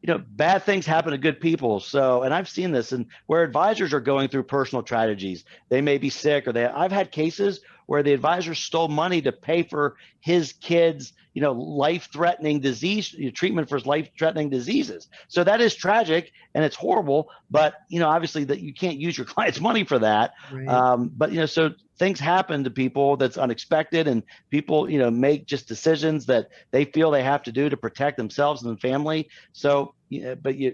bad things happen to good people. So, and I've seen this, and where advisors are going through personal tragedies, they may be sick, or I've had cases where the advisor stole money to pay for his kids, life-threatening disease, treatment for life-threatening diseases. So that is tragic and it's horrible, but, obviously that you can't use your client's money for that. Right. But, so things happen to people that's unexpected, and people, make just decisions that they feel they have to do to protect themselves and the family. So,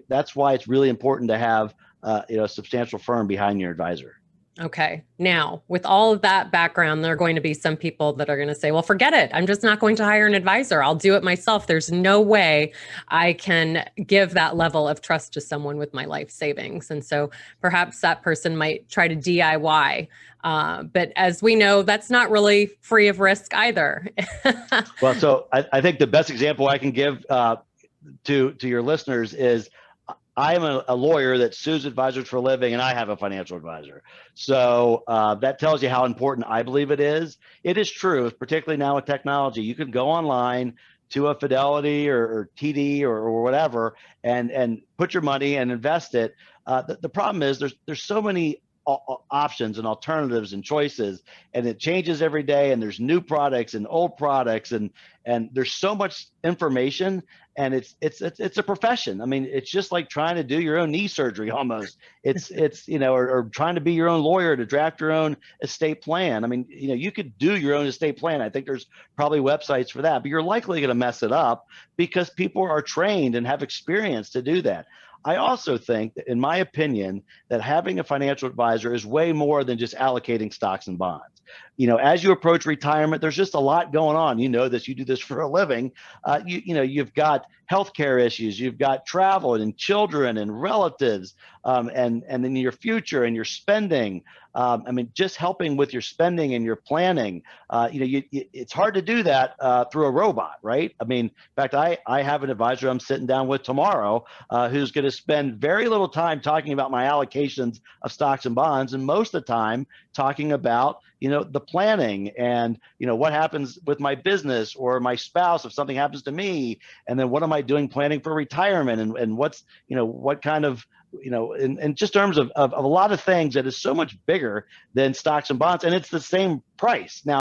that's why it's really important to have, a substantial firm behind your advisor. Okay. Now, with all of that background, there are going to be some people that are going to say, well, forget it. I'm just not going to hire an advisor. I'll do it myself. There's no way I can give that level of trust to someone with my life savings. And so perhaps that person might try to DIY. But as we know, that's not really free of risk either. Well, so I think the best example I can give to your listeners is, I am a lawyer that sues advisors for a living, and I have a financial advisor. So that tells you how important I believe it is. It is true, particularly now with technology. You can go online to a Fidelity or TD or whatever and put your money and invest it. The problem is there's so many options and alternatives and choices, and it changes every day, and there's new products and old products, and there's so much information, and it's a profession. I mean, it's just like trying to do your own knee surgery almost. It's or trying to be your own lawyer to draft your own estate plan. I mean, you could do your own estate plan. I think there's probably websites for that, but you're likely going to mess it up because people are trained and have experience to do that. I also think that, in my opinion, that having a financial advisor is way more than just allocating stocks and bonds. As you approach retirement, there's just a lot going on. You do this for a living. You've got healthcare issues, you've got travel and children and relatives, and then your future and your spending. Just helping with your spending and your planning. It's hard to do that through a robot, right? In fact, I have an advisor I'm sitting down with tomorrow who's going to spend very little time talking about my allocations of stocks and bonds, and most of the time talking about the planning and what happens with my business or my spouse if something happens to me, and then what am I doing planning for retirement, and what's what kind of in just terms of a lot of things that is so much bigger than stocks and bonds, and it's the same price. Now,